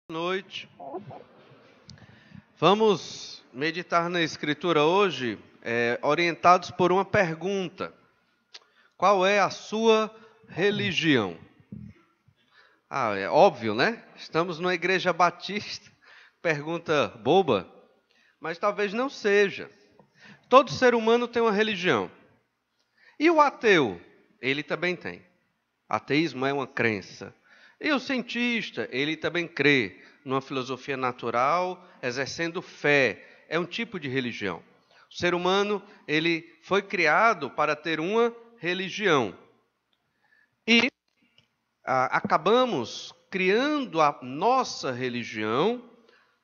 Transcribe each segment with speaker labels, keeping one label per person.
Speaker 1: Boa noite. Vamos meditar na Escritura hoje, orientados por uma pergunta. Qual é a sua religião? É óbvio, né? Estamos numa igreja batista. Pergunta boba, mas talvez não seja. Todo ser humano tem uma religião. E o ateu? Ele também tem. Ateísmo é uma crença. E o cientista? Ele também crê numa filosofia natural, exercendo fé. É um tipo de religião. O ser humano, ele foi criado para ter uma religião. E acabamos criando a nossa religião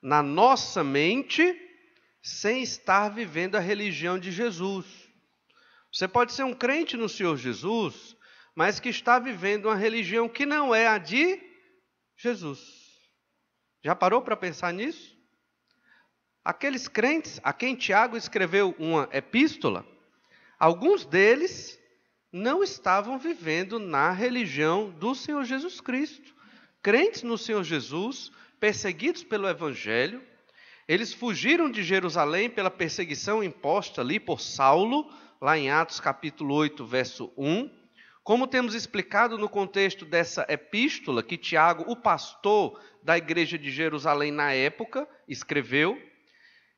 Speaker 1: na nossa mente, sem estar vivendo a religião de Jesus. Você pode ser um crente no Senhor Jesus, mas que está vivendo uma religião que não é a de Jesus. Já parou para pensar nisso? Aqueles crentes a quem Tiago escreveu uma epístola, alguns deles não estavam vivendo na religião do Senhor Jesus Cristo. Crentes no Senhor Jesus, perseguidos pelo Evangelho, eles fugiram de Jerusalém pela perseguição imposta ali por Saulo, lá em Atos capítulo 8, verso 1. Como temos explicado no contexto dessa epístola, que Tiago, o pastor da igreja de Jerusalém na época, escreveu,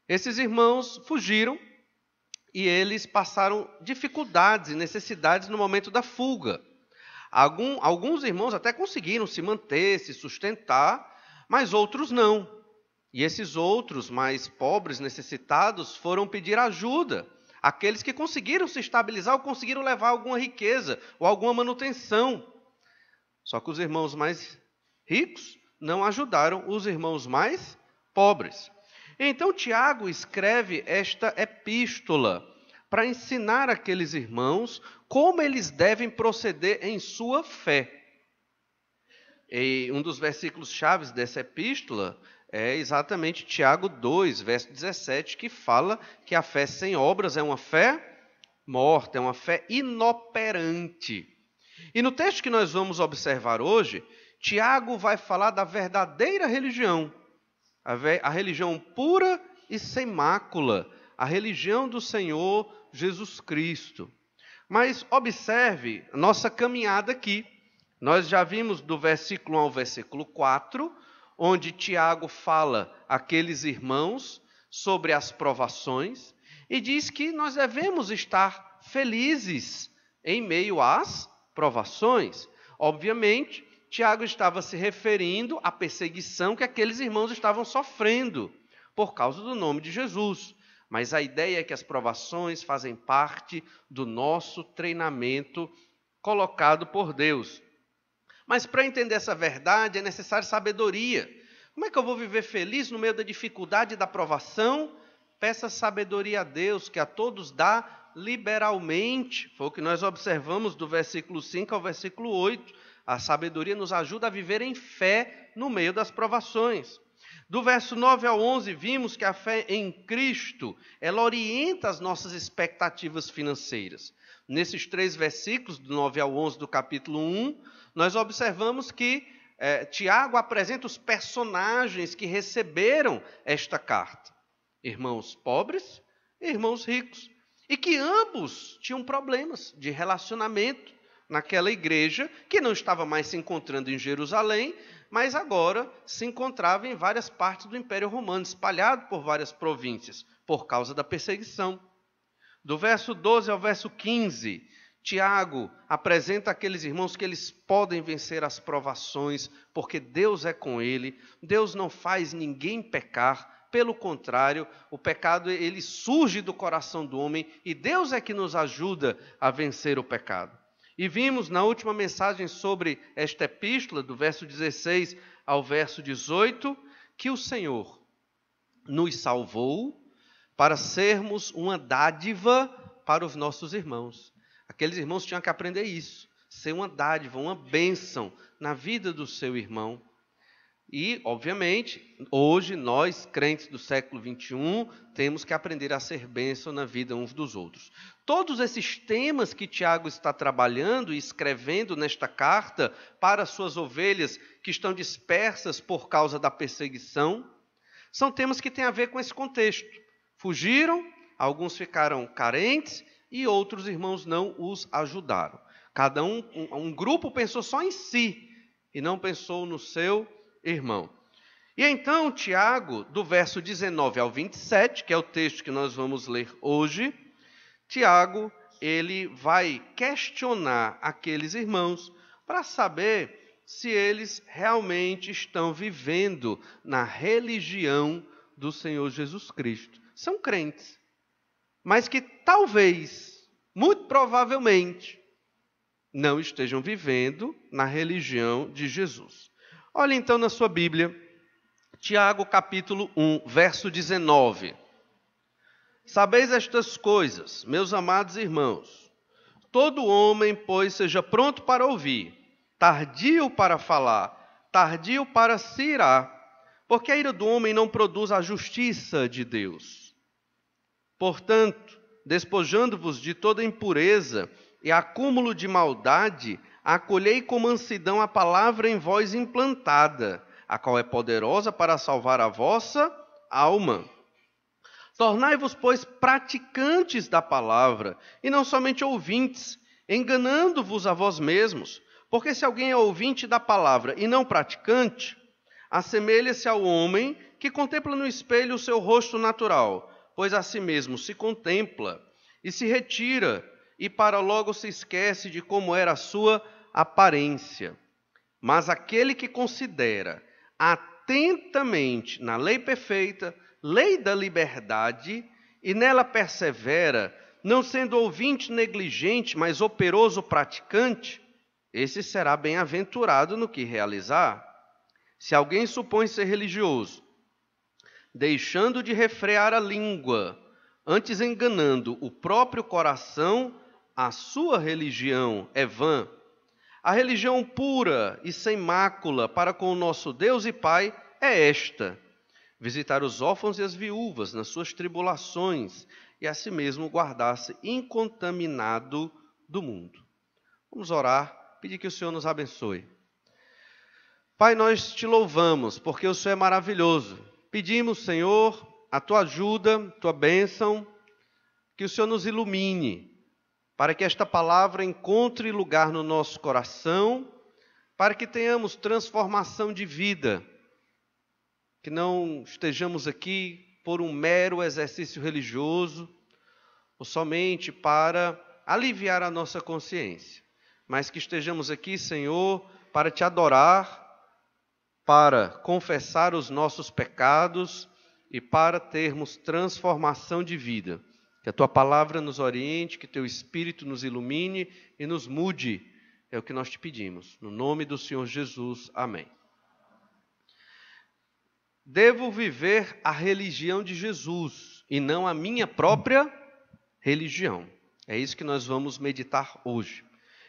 Speaker 1: esses irmãos fugiram e eles passaram dificuldades e necessidades no momento da fuga. Alguns irmãos até conseguiram se manter, se sustentar, mas outros não. E esses outros, mais pobres, necessitados, foram pedir ajuda. Aqueles que conseguiram se estabilizar ou conseguiram levar alguma riqueza ou alguma manutenção. Só que os irmãos mais ricos não ajudaram os irmãos mais pobres. Então Tiago escreve esta epístola para ensinar aqueles irmãos como eles devem proceder em sua fé. E um dos versículos chaves dessa epístola é exatamente Tiago 2, verso 17, que fala que a fé sem obras é uma fé morta, é uma fé inoperante. E no texto que nós vamos observar hoje, Tiago vai falar da verdadeira religião, a religião pura e sem mácula, a religião do Senhor Jesus Cristo. Mas observe nossa caminhada aqui. Nós já vimos do versículo 1 ao versículo 4, onde Tiago fala àqueles irmãos sobre as provações e diz que nós devemos estar felizes em meio às provações. Obviamente, Tiago estava se referindo à perseguição que aqueles irmãos estavam sofrendo por causa do nome de Jesus. Mas a ideia é que as provações fazem parte do nosso treinamento colocado por Deus. Mas para entender essa verdade é necessário sabedoria. Como é que eu vou viver feliz no meio da dificuldade e da provação? Peça sabedoria a Deus, que a todos dá liberalmente. Foi o que nós observamos do versículo 5 ao versículo 8. A sabedoria nos ajuda a viver em fé no meio das provações. Do verso 9 ao 11, vimos que a fé em Cristo, ela orienta as nossas expectativas financeiras. Nesses 3 versículos, do 9 ao 11 do capítulo 1, nós observamos que Tiago apresenta os personagens que receberam esta carta. Irmãos pobres e irmãos ricos. E que ambos tinham problemas de relacionamento naquela igreja, que não estava mais se encontrando em Jerusalém, mas agora se encontrava em várias partes do Império Romano, espalhado por várias províncias, por causa da perseguição. Do verso 12 ao verso 15, Tiago apresenta àqueles irmãos que eles podem vencer as provações, porque Deus é com ele, Deus não faz ninguém pecar, pelo contrário, o pecado ele surge do coração do homem e Deus é que nos ajuda a vencer o pecado. E vimos na última mensagem sobre esta epístola, do verso 16 ao verso 18, que o Senhor nos salvou para sermos uma dádiva para os nossos irmãos. Aqueles irmãos tinham que aprender isso, ser uma dádiva, uma bênção na vida do seu irmão. E, obviamente, hoje nós, crentes do século XXI, temos que aprender a ser bênção na vida uns dos outros. Todos esses temas que Tiago está trabalhando e escrevendo nesta carta para suas ovelhas que estão dispersas por causa da perseguição, são temas que têm a ver com esse contexto. Fugiram, alguns ficaram carentes e outros irmãos não os ajudaram. Cada um grupo pensou só em si e não pensou no seu irmão. E então, Tiago, do verso 19 ao 27, que é o texto que nós vamos ler hoje, Tiago, ele vai questionar aqueles irmãos para saber se eles realmente estão vivendo na religião do Senhor Jesus Cristo. São crentes, mas que talvez, muito provavelmente, não estejam vivendo na religião de Jesus. Olha então na sua Bíblia, Tiago capítulo 1, verso 19. Sabeis estas coisas, meus amados irmãos. Todo homem, pois, seja pronto para ouvir, tardio para falar, tardio para se irar, porque a ira do homem não produz a justiça de Deus. Portanto, despojando-vos de toda impureza e acúmulo de maldade, acolhei com mansidão a palavra em vós implantada, a qual é poderosa para salvar a vossa alma. Tornai-vos, pois, praticantes da palavra, e não somente ouvintes, enganando-vos a vós mesmos. Porque se alguém é ouvinte da palavra e não praticante, assemelha-se ao homem que contempla no espelho o seu rosto natural, pois a si mesmo se contempla e se retira, e para logo se esquece de como era a sua aparência. Mas aquele que considera atentamente na lei perfeita, lei da liberdade, e nela persevera, não sendo ouvinte negligente, mas operoso praticante, esse será bem-aventurado no que realizar. Se alguém supõe ser religioso, deixando de refrear a língua, antes enganando o próprio coração, a sua religião é vã. A religião pura e sem mácula para com o nosso Deus e Pai é esta: visitar os órfãos e as viúvas nas suas tribulações e a si mesmo guardar-se incontaminado do mundo. Vamos orar, pedir que o Senhor nos abençoe. Pai, nós te louvamos porque o Senhor é maravilhoso. Pedimos, Senhor, a tua ajuda, tua bênção, que o Senhor nos ilumine, para que esta palavra encontre lugar no nosso coração, para que tenhamos transformação de vida, que não estejamos aqui por um mero exercício religioso, ou somente para aliviar a nossa consciência, mas que estejamos aqui, Senhor, para te adorar, para confessar os nossos pecados e para termos transformação de vida. Que a tua palavra nos oriente, que teu Espírito nos ilumine e nos mude. É o que nós te pedimos. No nome do Senhor Jesus. Amém. Devo viver a religião de Jesus e não a minha própria religião. É isso que nós vamos meditar hoje.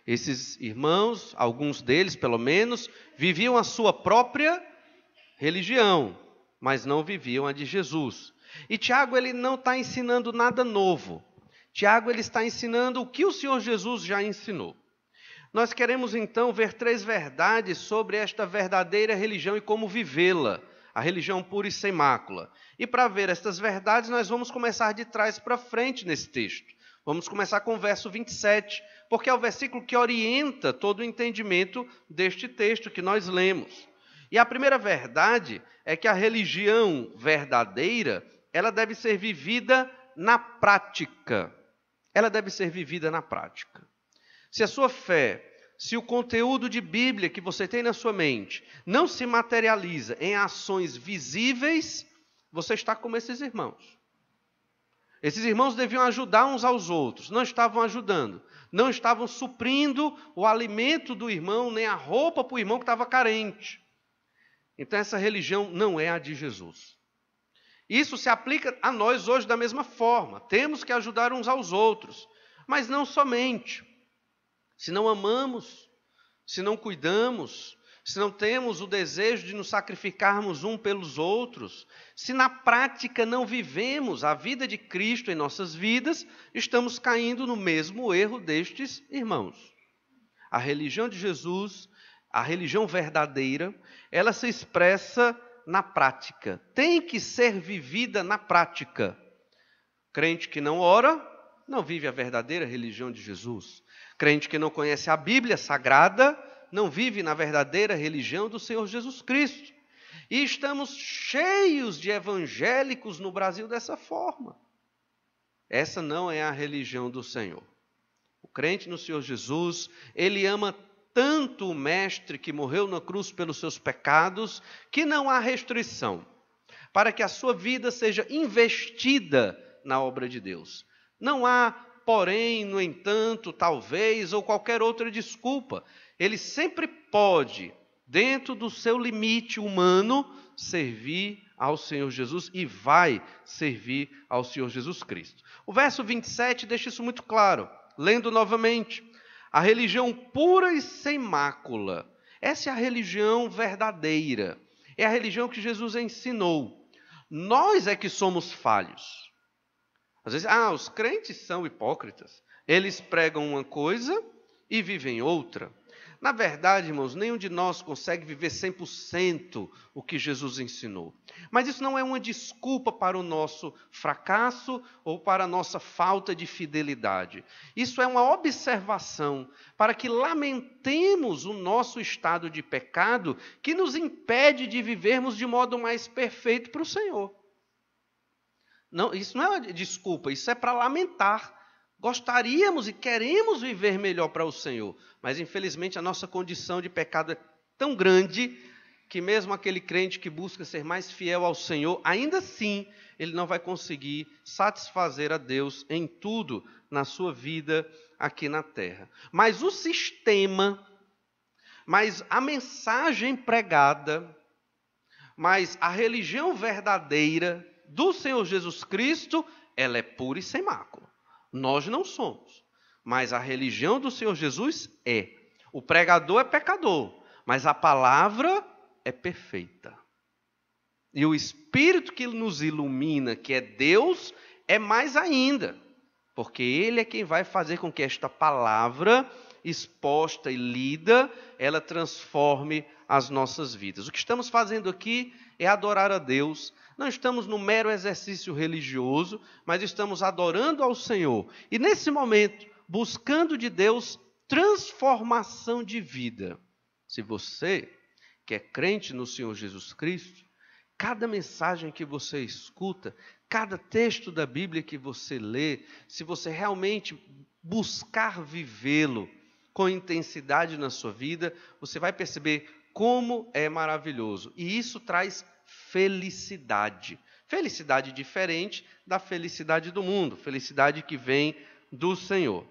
Speaker 1: Esses irmãos, alguns deles pelo menos, viviam a sua própria religião, mas não viviam a de Jesus. E Tiago, ele não está ensinando nada novo. Tiago, ele está ensinando o que o Senhor Jesus já ensinou. Nós queremos então ver 3 verdades sobre esta verdadeira religião e como vivê-la, a religião pura e sem mácula. E para ver estas verdades, nós vamos começar de trás para frente nesse texto. Vamos começar com o verso 27, porque é o versículo que orienta todo o entendimento deste texto que nós lemos. E a primeira verdade é que a religião verdadeira, ela deve ser vivida na prática. Ela deve ser vivida na prática. Se a sua fé, se o conteúdo de Bíblia que você tem na sua mente não se materializa em ações visíveis, você está como esses irmãos. Esses irmãos deviam ajudar uns aos outros, não estavam ajudando. Não estavam suprindo o alimento do irmão, nem a roupa para o irmão que estava carente. Então essa religião não é a de Jesus. Isso se aplica a nós hoje da mesma forma. Temos que ajudar uns aos outros, mas não somente. Se não amamos, se não cuidamos, se não temos o desejo de nos sacrificarmos um pelos outros, se na prática não vivemos a vida de Cristo em nossas vidas, estamos caindo no mesmo erro destes irmãos. A religião de Jesus, a religião verdadeira, ela se expressa na prática. Tem que ser vivida na prática. Crente que não ora, não vive a verdadeira religião de Jesus. Crente que não conhece a Bíblia Sagrada, não vive na verdadeira religião do Senhor Jesus Cristo. E estamos cheios de evangélicos no Brasil dessa forma. Essa não é a religião do Senhor. O crente no Senhor Jesus, ele ama tanto o Mestre que morreu na cruz pelos seus pecados, que não há restrição para que a sua vida seja investida na obra de Deus. Não há, porém, no entanto, talvez, ou qualquer outra desculpa. Ele sempre pode, dentro do seu limite humano, servir ao Senhor Jesus e vai servir ao Senhor Jesus Cristo. O verso 27 deixa isso muito claro. Lendo novamente, a religião pura e sem mácula. Essa é a religião verdadeira. É a religião que Jesus ensinou. Nós é que somos falhos. Às vezes, os crentes são hipócritas. Eles pregam uma coisa e vivem outra. Na verdade, irmãos, nenhum de nós consegue viver 100% o que Jesus ensinou. Mas isso não é uma desculpa para o nosso fracasso ou para a nossa falta de fidelidade. Isso é uma observação para que lamentemos o nosso estado de pecado que nos impede de vivermos de modo mais perfeito para o Senhor. Não, isso não é uma desculpa, isso é para lamentar. Gostaríamos e queremos viver melhor para o Senhor, mas infelizmente a nossa condição de pecado é tão grande que mesmo aquele crente que busca ser mais fiel ao Senhor, ainda assim ele não vai conseguir satisfazer a Deus em tudo na sua vida aqui na terra. Mas o sistema, mas a mensagem pregada, mas a religião verdadeira do Senhor Jesus Cristo, ela é pura e sem mácula. Nós não somos, mas a religião do Senhor Jesus é. O pregador é pecador, mas a palavra é perfeita. E o Espírito que nos ilumina, que é Deus, é mais ainda, porque Ele é quem vai fazer com que esta palavra exposta e lida, ela transforme as nossas vidas. O que estamos fazendo aqui é adorar a Deus. Não estamos no mero exercício religioso, mas estamos adorando ao Senhor. E nesse momento, buscando de Deus transformação de vida. Se você que é crente no Senhor Jesus Cristo, cada mensagem que você escuta, cada texto da Bíblia que você lê, se você realmente buscar vivê-lo com intensidade na sua vida, você vai perceber como é maravilhoso. E isso traz felicidade. Felicidade diferente da felicidade do mundo, felicidade que vem do Senhor.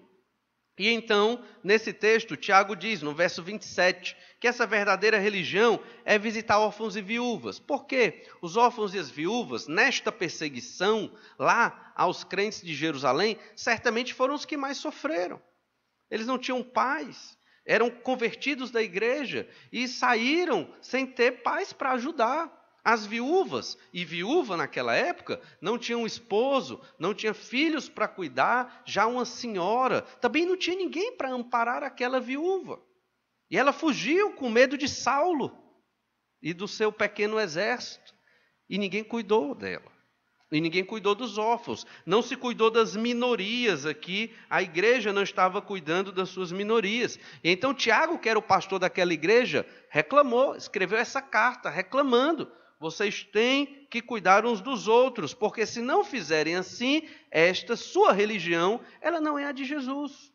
Speaker 1: E então, nesse texto, Tiago diz, no verso 27, que essa verdadeira religião é visitar órfãos e viúvas. Por quê? Os órfãos e as viúvas, nesta perseguição lá aos crentes de Jerusalém, certamente foram os que mais sofreram. Eles não tinham pais, eram convertidos da igreja e saíram sem ter pais para ajudar. As viúvas, e viúva naquela época, não tinham esposo, não tinha filhos para cuidar, já uma senhora, também não tinha ninguém para amparar aquela viúva. E ela fugiu com medo de Saulo e do seu pequeno exército, e ninguém cuidou dela. E ninguém cuidou dos órfãos, não se cuidou das minorias aqui, a igreja não estava cuidando das suas minorias. E então Tiago, que era o pastor daquela igreja, reclamou, escreveu essa carta reclamando. Vocês têm que cuidar uns dos outros, porque se não fizerem assim, esta sua religião, ela não é a de Jesus.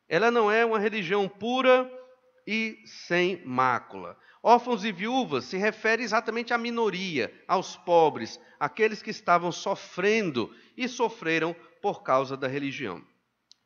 Speaker 1: Ela não é uma religião pura e sem mácula. Órfãos e viúvas se refere exatamente à minoria, aos pobres, aqueles que estavam sofrendo e sofreram por causa da religião.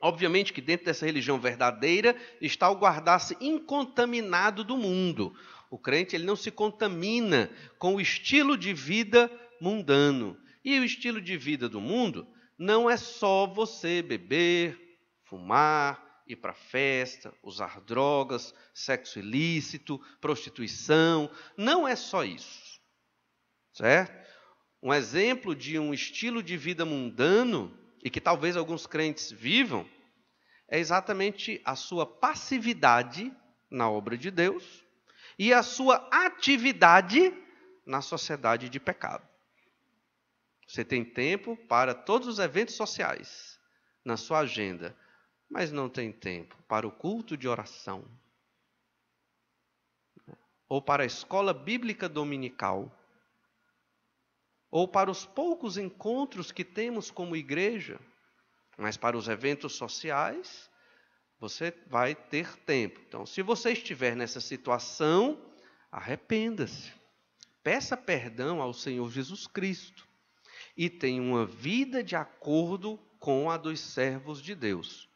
Speaker 1: Obviamente que dentro dessa religião verdadeira está o guardar-se incontaminado do mundo. O crente ele não se contamina com o estilo de vida mundano. E o estilo de vida do mundo não é só você beber, fumar ir para festa, usar drogas, sexo ilícito, prostituição. Não é só isso, certo? Um exemplo de um estilo de vida mundano, e que talvez alguns crentes vivam, é exatamente a sua passividade na obra de Deus e a sua atividade na sociedade de pecado. Você tem tempo para todos os eventos sociais na sua agenda, mas não tem tempo para o culto de oração, ou para a escola bíblica dominical, ou para os poucos encontros que temos como igreja. Mas para os eventos sociais, você vai ter tempo. Então, se você estiver nessa situação, arrependa-se. Peça perdão ao Senhor Jesus Cristo. E tenha uma vida de acordo com a dos servos de Deus.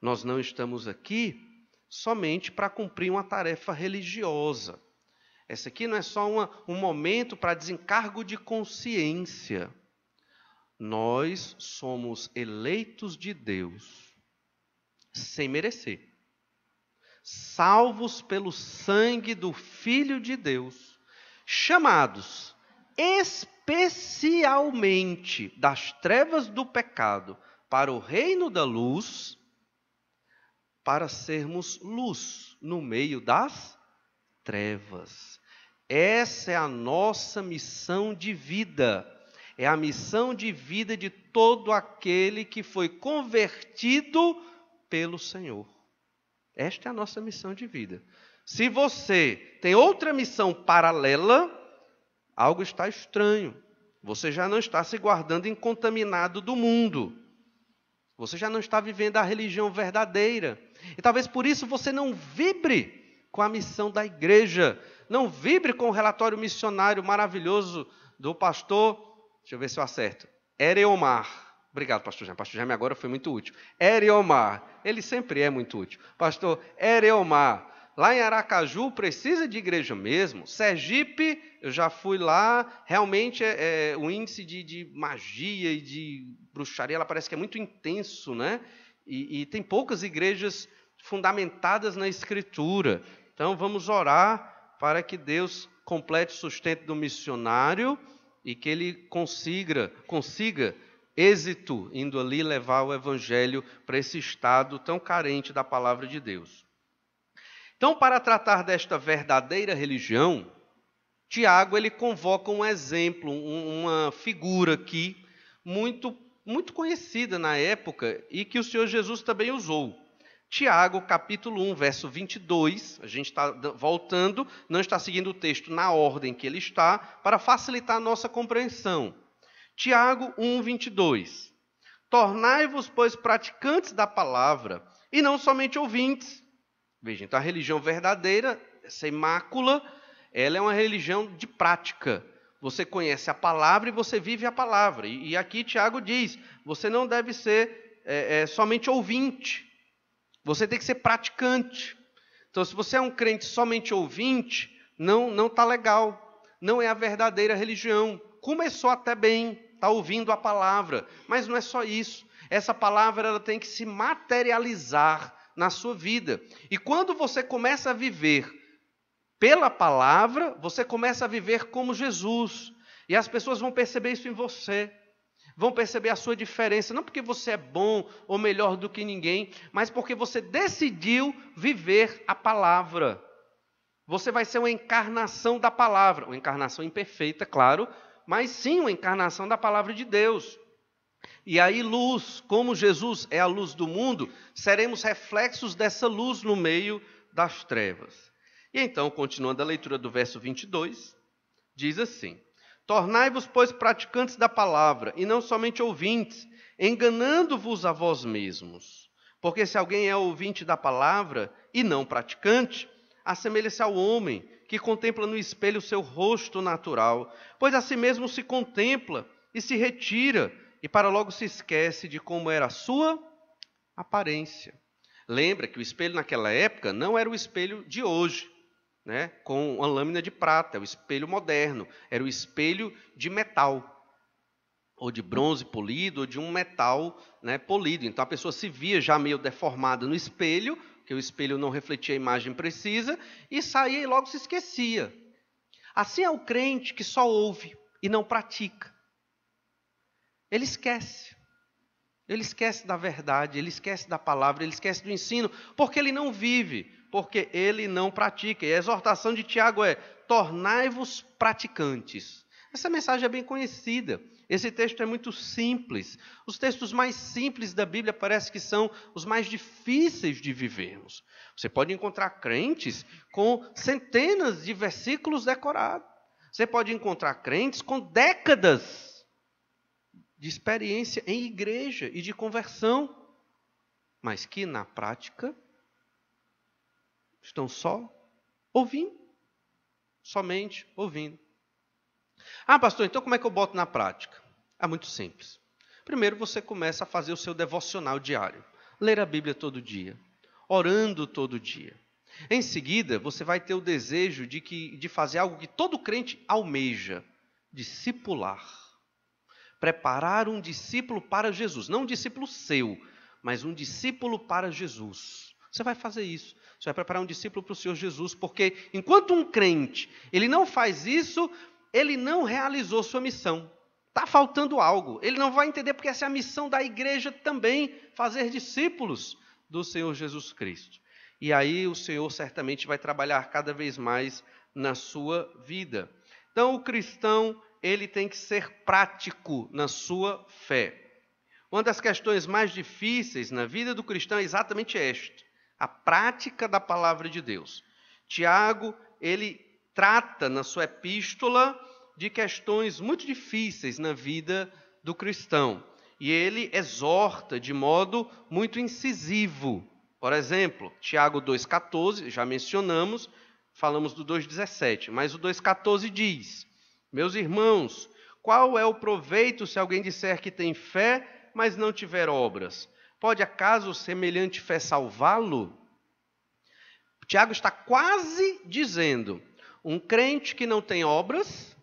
Speaker 1: Nós não estamos aqui somente para cumprir uma tarefa religiosa. Esse aqui não é só um momento para desencargo de consciência. Nós somos eleitos de Deus, sem merecer, salvos pelo sangue do Filho de Deus, chamados especialmente das trevas do pecado para o reino da luz, para sermos luz no meio das trevas. Essa é a nossa missão de vida. É a missão de vida de todo aquele que foi convertido pelo Senhor. Esta é a nossa missão de vida. Se você tem outra missão paralela, algo está estranho. Você já não está se guardando incontaminado do mundo. Você já não está vivendo a religião verdadeira. E talvez por isso você não vibre com a missão da igreja. Não vibre com o relatório missionário maravilhoso do pastor... Deixa eu ver se eu acerto. Ereomar. Obrigado, pastor Jaime. Pastor Jaime agora foi muito útil. Ereomar. Ele sempre é muito útil. Pastor Ereomar. Lá em Aracaju precisa de igreja mesmo. Sergipe, eu já fui lá. Realmente o índice de magia e de bruxaria, ela parece que é muito intenso, né? E tem poucas igrejas fundamentadas na Escritura. Então vamos orar para que Deus complete o sustento do missionário e que ele consiga êxito indo ali levar o evangelho para esse estado tão carente da palavra de Deus. Então, para tratar desta verdadeira religião, Tiago ele convoca um exemplo, uma figura aqui muito conhecida na época e que o Senhor Jesus também usou. Tiago, capítulo 1, verso 22, a gente está voltando, não está seguindo o texto na ordem que ele está, para facilitar a nossa compreensão. Tiago 1, 22. Tornai-vos, pois, praticantes da palavra, e não somente ouvintes. Veja, então a religião verdadeira, sem mácula, ela é uma religião de prática. Você conhece a palavra e você vive a palavra. E aqui Tiago diz, você não deve ser somente ouvinte. Você tem que ser praticante. Então, se você é um crente somente ouvinte, não está legal. Não é a verdadeira religião. Começou até bem, está ouvindo a palavra. Mas não é só isso. Essa palavra ela tem que se materializar na sua vida. E quando você começa a viver pela palavra, você começa a viver como Jesus. E as pessoas vão perceber isso em você. Vão perceber a sua diferença, não porque você é bom ou melhor do que ninguém, mas porque você decidiu viver a palavra. Você vai ser uma encarnação da palavra, uma encarnação imperfeita, claro, mas sim uma encarnação da palavra de Deus. E aí luz, como Jesus é a luz do mundo, seremos reflexos dessa luz no meio das trevas. E então, continuando a leitura do verso 22, diz assim: Tornai-vos, pois, praticantes da palavra, e não somente ouvintes, enganando-vos a vós mesmos. Porque se alguém é ouvinte da palavra e não praticante, assemelha-se ao homem que contempla no espelho o seu rosto natural, pois a si mesmo se contempla e se retira, e para logo se esquece de como era a sua aparência. Lembra que o espelho naquela época não era o espelho de hoje, né, com uma lâmina de prata, é o espelho moderno, era o espelho de metal. ou de bronze polido, ou de um metal, né, polido. Então a pessoa se via já meio deformada no espelho, que o espelho não refletia a imagem precisa, e saía e logo se esquecia. Assim é o crente que só ouve e não pratica. Ele esquece. Ele esquece da verdade, ele esquece da palavra, ele esquece do ensino, porque ele não vive, porque ele não pratica. E a exortação de Tiago é: tornai-vos praticantes. Essa mensagem é bem conhecida. Esse texto é muito simples. Os textos mais simples da Bíblia parece que são os mais difíceis de vivermos. Você pode encontrar crentes com centenas de versículos decorados. Você pode encontrar crentes com décadas de experiência em igreja e de conversão, mas que na prática estão só ouvindo, somente ouvindo. Ah, pastor, então como é que eu boto na prática? É muito simples. Primeiro você começa a fazer o seu devocional diário, ler a Bíblia todo dia, orando todo dia. Em seguida, você vai ter o desejo de fazer algo que todo crente almeja: discipular. Preparar um discípulo para Jesus. Não um discípulo seu, mas um discípulo para Jesus. Você vai fazer isso. Você vai preparar um discípulo para o Senhor Jesus, porque enquanto um crente, ele não faz isso, ele não realizou sua missão. Está faltando algo. Ele não vai entender porque essa é a missão da igreja também, fazer discípulos do Senhor Jesus Cristo. E aí o Senhor certamente vai trabalhar cada vez mais na sua vida. Então o cristão, ele tem que ser prático na sua fé. Uma das questões mais difíceis na vida do cristão é exatamente esta: a prática da palavra de Deus. Tiago, ele trata na sua epístola de questões muito difíceis na vida do cristão. E ele exorta de modo muito incisivo. Por exemplo, Tiago 2,14, já mencionamos, falamos do 2,17, mas o 2,14 diz: meus irmãos, qual é o proveito se alguém disser que tem fé, mas não tiver obras? Pode acaso semelhante fé salvá-lo? Tiago está quase dizendo: um crente que não tem obras,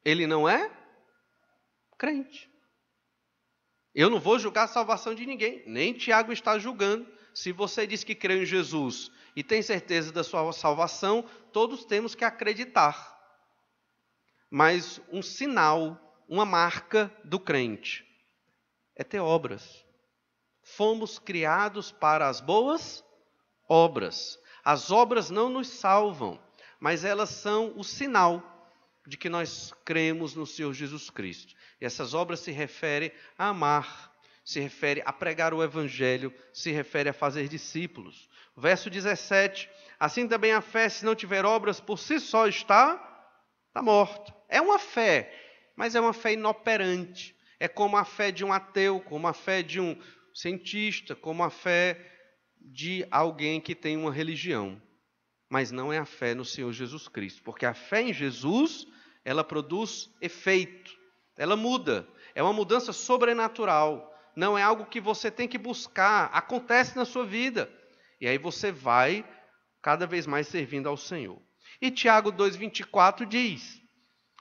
Speaker 1: ele não é crente. Eu não vou julgar a salvação de ninguém, nem Tiago está julgando. Se você diz que crê em Jesus e tem certeza da sua salvação, todos temos que acreditar. Mas um sinal, uma marca do crente é ter obras. Fomos criados para as boas obras. As obras não nos salvam, mas elas são o sinal de que nós cremos no Senhor Jesus Cristo. E essas obras se referem a amar, se refere a pregar o Evangelho, se refere a fazer discípulos. Verso 17, assim também a fé, se não tiver obras, por si só está morta. É uma fé, mas é uma fé inoperante. É como a fé de um ateu, como a fé de um cientista, como a fé de alguém que tem uma religião. Mas não é a fé no Senhor Jesus Cristo, porque a fé em Jesus, ela produz efeito, ela muda, é uma mudança sobrenatural. Não é algo que você tem que buscar, acontece na sua vida. E aí você vai cada vez mais servindo ao Senhor. E Tiago 2,24 diz: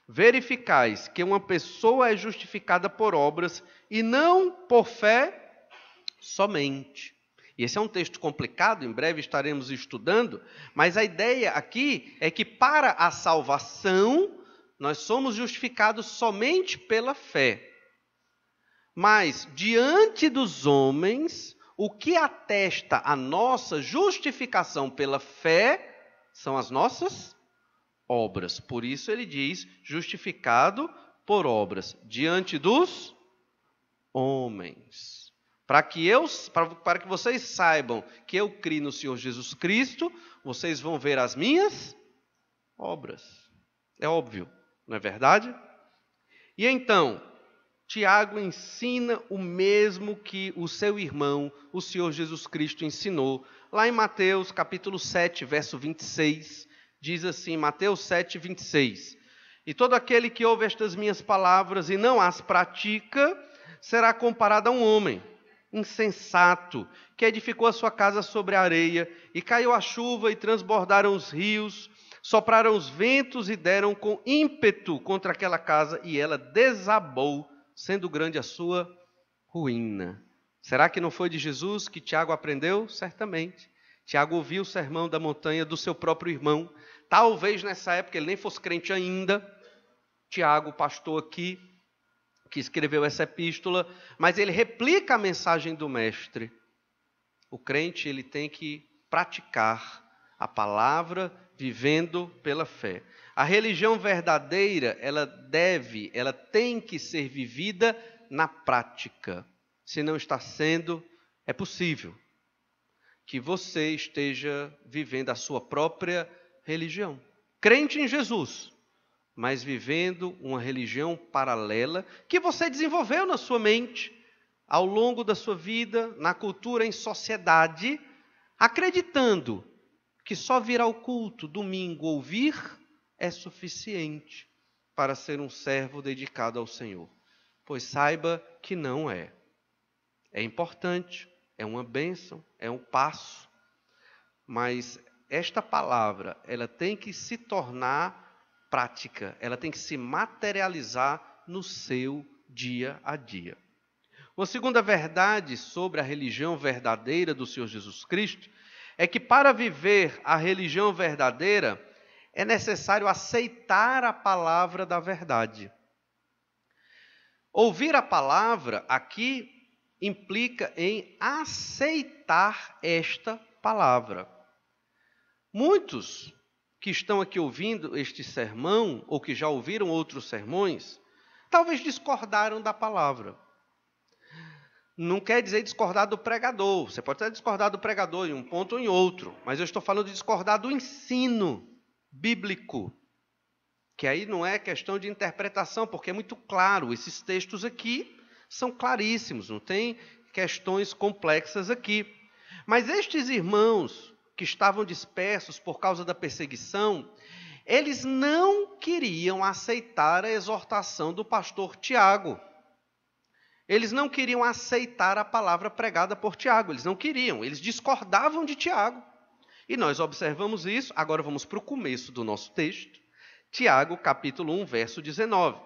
Speaker 1: verificais que uma pessoa é justificada por obras e não por fé somente. E esse é um texto complicado, em breve estaremos estudando, mas a ideia aqui é que para a salvação nós somos justificados somente pela fé. Mas, diante dos homens, o que atesta a nossa justificação pela fé são as nossas obras. Por isso ele diz, justificado por obras, diante dos homens. Para que vocês saibam que eu criei no Senhor Jesus Cristo, vocês vão ver as minhas obras. É óbvio, não é verdade? E então, Tiago ensina o mesmo que o seu irmão, o Senhor Jesus Cristo, ensinou. Lá em Mateus capítulo 7, verso 26, diz assim, Mateus 7, 26. E todo aquele que ouve estas minhas palavras e não as pratica, será comparado a um homem insensato, que edificou a sua casa sobre a areia, e caiu a chuva e transbordaram os rios, sopraram os ventos e deram com ímpeto contra aquela casa, e ela desabou sendo grande a sua ruína. Será que não foi de Jesus que Tiago aprendeu? Certamente. Tiago ouviu o sermão da montanha do seu próprio irmão. Talvez nessa época ele nem fosse crente ainda. Tiago, pastor aqui, que escreveu essa epístola, mas ele replica a mensagem do mestre. O crente, ele tem que praticar a palavra vivendo pela fé. A religião verdadeira, ela tem que ser vivida na prática. Se não está sendo, é possível que você esteja vivendo a sua própria religião. Crente em Jesus, mas vivendo uma religião paralela que você desenvolveu na sua mente, ao longo da sua vida, na cultura, em sociedade, acreditando que só vir ao culto domingo ouvir é suficiente para ser um servo dedicado ao Senhor. Pois saiba que não é. É importante, é uma bênção, é um passo, mas esta palavra, ela tem que se tornar prática, ela tem que se materializar no seu dia a dia. Uma segunda verdade sobre a religião verdadeira do Senhor Jesus Cristo é que para viver a religião verdadeira é necessário aceitar a palavra da verdade. Ouvir a palavra aqui implica em aceitar esta palavra. Muitos que estão aqui ouvindo este sermão, ou que já ouviram outros sermões, talvez discordaram da palavra. Não quer dizer discordar do pregador. Você pode até discordar do pregador em um ponto ou em outro, mas eu estou falando de discordar do ensino bíblico, que aí não é questão de interpretação, porque é muito claro, esses textos aqui são claríssimos, não tem questões complexas aqui. Mas estes irmãos que estavam dispersos por causa da perseguição, eles não queriam aceitar a exortação do pastor Tiago. Eles não queriam aceitar a palavra pregada por Tiago, eles não queriam, eles discordavam de Tiago. E nós observamos isso, agora vamos para o começo do nosso texto, Tiago, capítulo 1, verso 19.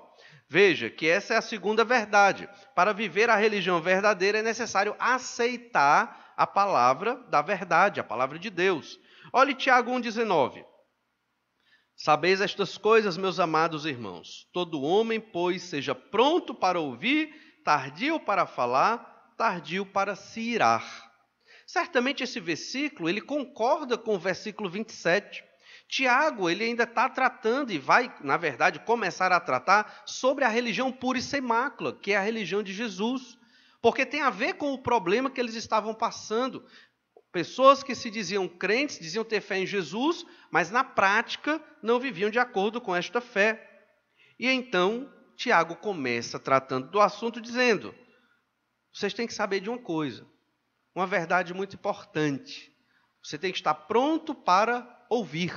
Speaker 1: Veja que essa é a segunda verdade. Para viver a religião verdadeira é necessário aceitar a palavra da verdade, a palavra de Deus. Olhe Tiago 1,19. Sabeis estas coisas, meus amados irmãos. Todo homem, pois, seja pronto para ouvir, tardio para falar, tardio para se irar. Certamente esse versículo, ele concorda com o versículo 27. Tiago, ele ainda está tratando e vai, na verdade, começar a tratar sobre a religião pura e sem mácula, que é a religião de Jesus. Porque tem a ver com o problema que eles estavam passando. Pessoas que se diziam crentes, diziam ter fé em Jesus, mas na prática não viviam de acordo com esta fé. E então, Tiago começa tratando do assunto dizendo, vocês têm que saber de uma coisa, uma verdade muito importante. Você tem que estar pronto para ouvir,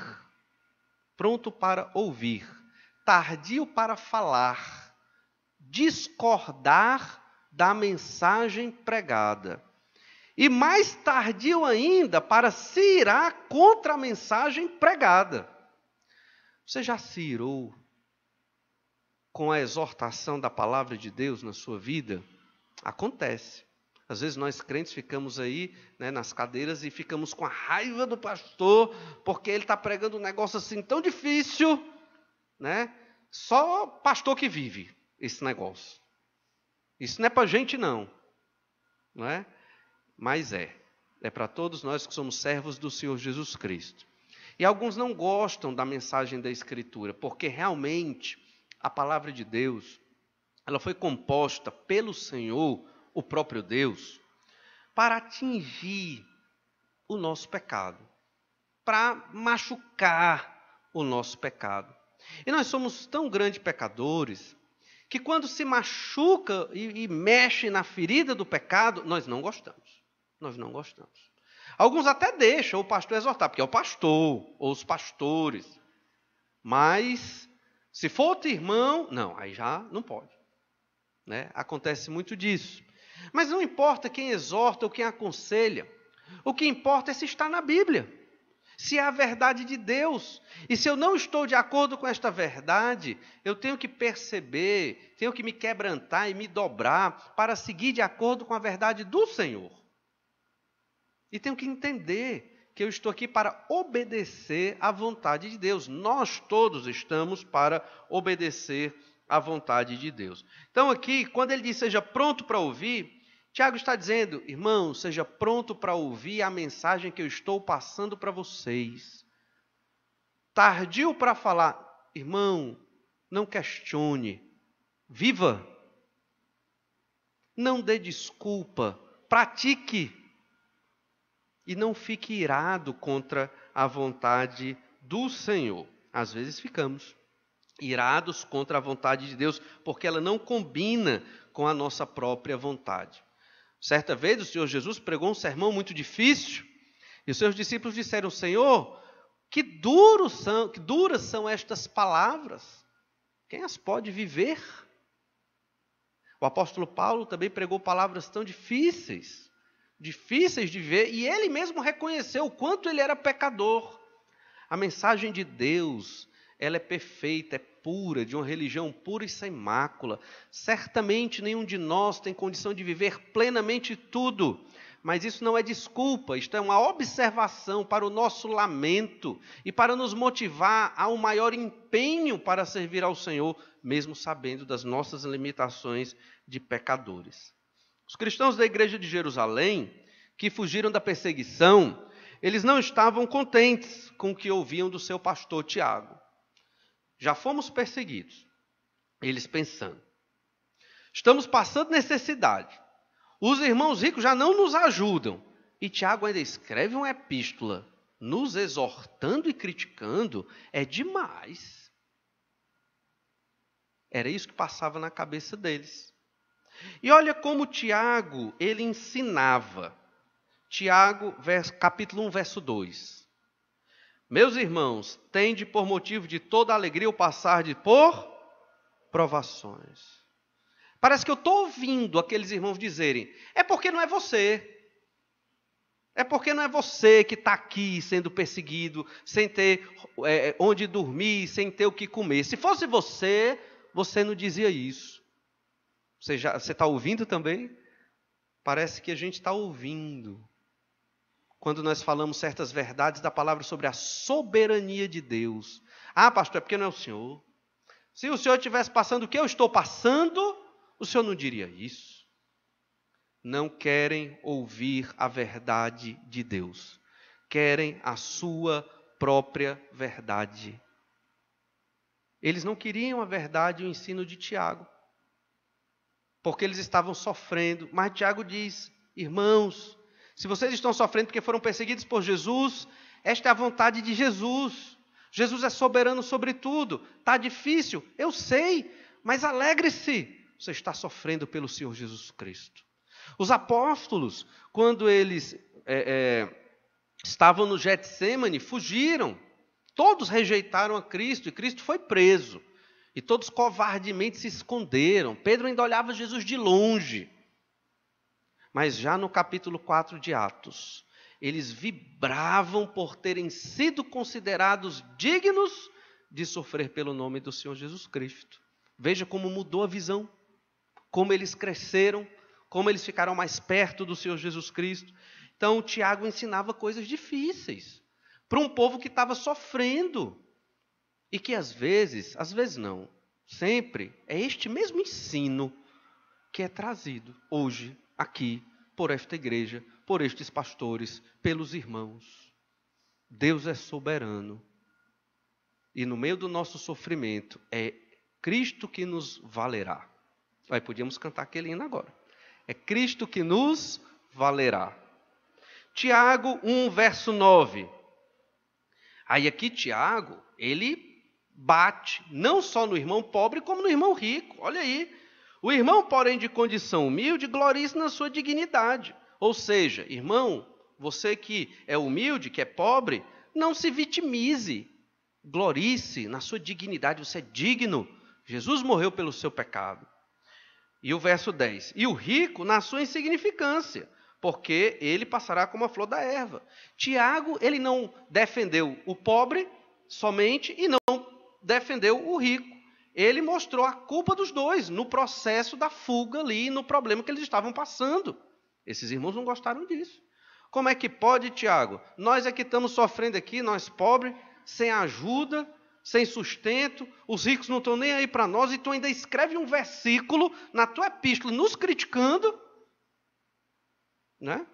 Speaker 1: tardio para falar, discordar da mensagem pregada. E mais tardio ainda para se irar contra a mensagem pregada. Você já se irou com a exortação da palavra de Deus na sua vida? Acontece. Às vezes nós crentes ficamos aí, nas cadeiras e ficamos com a raiva do pastor, porque ele está pregando um negócio assim tão difícil, Só pastor que vive esse negócio. Isso não é para gente não é? Mas é para todos nós que somos servos do Senhor Jesus Cristo. E alguns não gostam da mensagem da Escritura, porque realmente a palavra de Deus, ela foi composta pelo Senhor, o próprio Deus, para atingir o nosso pecado, para machucar o nosso pecado. E nós somos tão grandes pecadores, que quando se machuca e mexe na ferida do pecado, nós não gostamos. Alguns até deixam o pastor exortar, porque é o pastor, ou os pastores. Mas, se for outro irmão, não, aí já não pode. Acontece muito disso. Mas não importa quem exorta ou quem aconselha. O que importa é se está na Bíblia. Se é a verdade de Deus. E se eu não estou de acordo com esta verdade, eu tenho que perceber, tenho que me quebrantar e me dobrar para seguir de acordo com a verdade do Senhor. E tenho que entender que eu estou aqui para obedecer à vontade de Deus. Nós todos estamos para obedecer à vontade de Deus. Então aqui, quando ele diz seja pronto para ouvir, Tiago está dizendo, irmão, seja pronto para ouvir a mensagem que eu estou passando para vocês. Tardio para falar, irmão, não questione, viva. Não dê desculpa, pratique. E não fique irado contra a vontade do Senhor. Às vezes ficamos irados contra a vontade de Deus, porque ela não combina com a nossa própria vontade. Certa vez o Senhor Jesus pregou um sermão muito difícil, e os seus discípulos disseram, Senhor, que duras são estas palavras? Quem as pode viver? O apóstolo Paulo também pregou palavras tão difíceis de ver, e ele mesmo reconheceu o quanto ele era pecador. A mensagem de Deus, ela é perfeita, é pura, de uma religião pura e sem mácula. Certamente nenhum de nós tem condição de viver plenamente tudo, mas isso não é desculpa, isto é uma observação para o nosso lamento e para nos motivar a um maior empenho para servir ao Senhor, mesmo sabendo das nossas limitações de pecadores. Os cristãos da igreja de Jerusalém, que fugiram da perseguição, eles não estavam contentes com o que ouviam do seu pastor Tiago. Já fomos perseguidos. Eles pensando. Estamos passando necessidade. Os irmãos ricos já não nos ajudam. E Tiago ainda escreve uma epístola, nos exortando e criticando. É demais. Era isso que passava na cabeça deles. E olha como Tiago, ele ensinava. Tiago, capítulo 1, verso 2. Meus irmãos, tende por motivo de toda alegria o passar por provações. Parece que eu estou ouvindo aqueles irmãos dizerem, é porque não é você. É porque não é você que está aqui sendo perseguido, sem ter onde dormir, sem ter o que comer. Se fosse você, você não dizia isso. Você está ouvindo também? Parece que a gente está ouvindo. Quando nós falamos certas verdades da palavra sobre a soberania de Deus. Ah, pastor, é porque não é o Senhor. Se o Senhor estivesse passando o que eu estou passando, o Senhor não diria isso. Não querem ouvir a verdade de Deus. Querem a sua própria verdade. Eles não queriam a verdade e o ensino de Tiago. Porque eles estavam sofrendo. Mas Tiago diz, irmãos, se vocês estão sofrendo porque foram perseguidos por Jesus, esta é a vontade de Jesus. Jesus é soberano sobre tudo. Está difícil, eu sei, mas alegre-se. Você está sofrendo pelo Senhor Jesus Cristo. Os apóstolos, quando eles estavam no Getsêmani, fugiram. Todos rejeitaram a Cristo e Cristo foi preso. E todos covardemente se esconderam. Pedro ainda olhava Jesus de longe. Mas já no capítulo 4 de Atos, eles vibravam por terem sido considerados dignos de sofrer pelo nome do Senhor Jesus Cristo. Veja como mudou a visão, como eles cresceram, como eles ficaram mais perto do Senhor Jesus Cristo. Então, Tiago ensinava coisas difíceis para um povo que estava sofrendo. E que às vezes não, sempre é este mesmo ensino que é trazido hoje, aqui, por esta igreja, por estes pastores, pelos irmãos. Deus é soberano. E no meio do nosso sofrimento, é Cristo que nos valerá. Aí podíamos cantar aquele hino agora. É Cristo que nos valerá. Tiago 1, verso 9. Aí aqui Tiago, ele bate não só no irmão pobre, como no irmão rico. Olha aí. O irmão, porém, de condição humilde, glorie-se na sua dignidade. Ou seja, irmão, você que é humilde, que é pobre, não se vitimize. Glorie-se na sua dignidade. Você é digno. Jesus morreu pelo seu pecado. E o verso 10. E o rico na sua insignificância, porque ele passará como a flor da erva. Tiago, ele não defendeu o pobre somente e não defendeu o rico. Ele mostrou a culpa dos dois no processo da fuga ali, no problema que eles estavam passando. Esses irmãos não gostaram disso. Como é que pode, Tiago? Nós é que estamos sofrendo aqui, nós pobres, sem ajuda, sem sustento, os ricos não estão nem aí para nós, e tu ainda escreve um versículo na tua epístola nos criticando, né?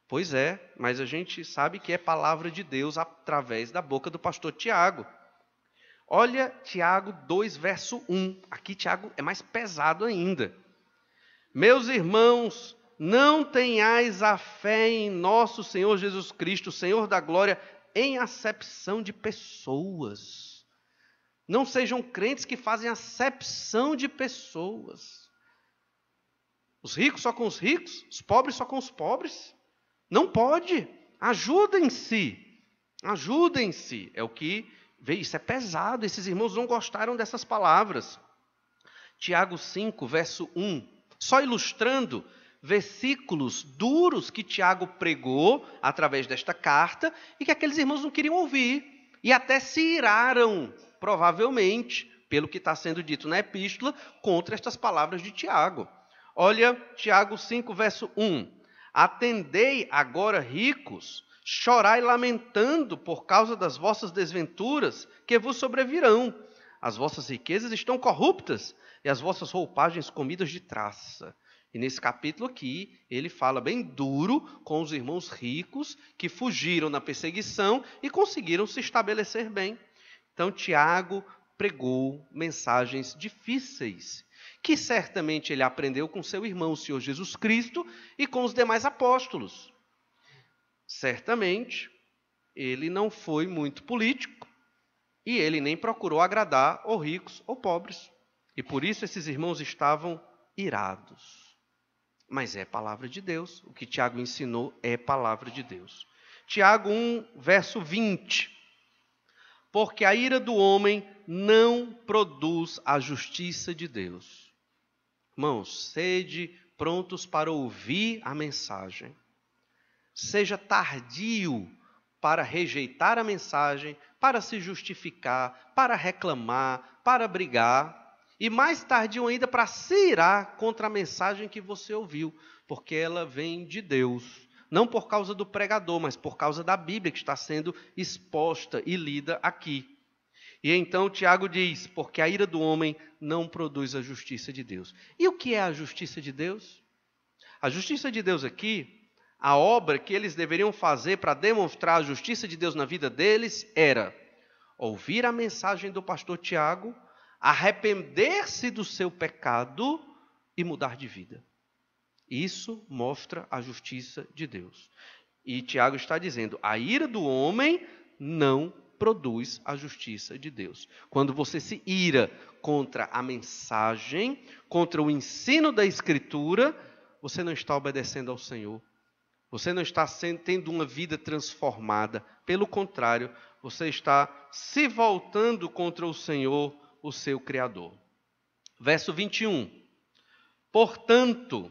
Speaker 1: Pois é, mas a gente sabe que é palavra de Deus através da boca do pastor Tiago. Olha Tiago 2, verso 1. Aqui Tiago é mais pesado ainda. Meus irmãos, não tenhais a fé em nosso Senhor Jesus Cristo, Senhor da glória, em acepção de pessoas. Não sejam crentes que fazem acepção de pessoas. Os ricos só com os ricos, os pobres só com os pobres. Não pode. Ajudem-se. Ajudem-se. É o que vê, isso é pesado. Esses irmãos não gostaram dessas palavras. Tiago 5, verso 1. Só ilustrando versículos duros que Tiago pregou através desta carta e que aqueles irmãos não queriam ouvir. E até se iraram, provavelmente, pelo que está sendo dito na epístola, contra estas palavras de Tiago. Olha, Tiago 5, verso 1. Atendei agora, ricos, chorai lamentando por causa das vossas desventuras que vos sobrevirão. As vossas riquezas estão corruptas e as vossas roupagens comidas de traça. E nesse capítulo aqui, ele fala bem duro com os irmãos ricos que fugiram na perseguição e conseguiram se estabelecer bem. Então, Tiago pregou mensagens difíceis, que certamente ele aprendeu com seu irmão, o Senhor Jesus Cristo, e com os demais apóstolos. Certamente, ele não foi muito político, e ele nem procurou agradar ou ricos ou pobres. E por isso esses irmãos estavam irados. Mas é palavra de Deus. O que Tiago ensinou é palavra de Deus. Tiago 1, verso 20. Porque a ira do homem não produz a justiça de Deus. Irmãos, sede prontos para ouvir a mensagem. Seja tardio para rejeitar a mensagem, para se justificar, para reclamar, para brigar. E mais tardio ainda para se irar contra a mensagem que você ouviu, porque ela vem de Deus. Não por causa do pregador, mas por causa da Bíblia que está sendo exposta e lida aqui. E então Tiago diz, porque a ira do homem não produz a justiça de Deus. E o que é a justiça de Deus? A justiça de Deus aqui, a obra que eles deveriam fazer para demonstrar a justiça de Deus na vida deles era ouvir a mensagem do pastor Tiago, arrepender-se do seu pecado e mudar de vida. Isso mostra a justiça de Deus. E Tiago está dizendo, a ira do homem não produz a justiça de Deus. Quando você se ira contra a mensagem, contra o ensino da Escritura, você não está obedecendo ao Senhor. Você não está tendo uma vida transformada. Pelo contrário, você está se voltando contra o Senhor, o seu Criador. Verso 21. Portanto,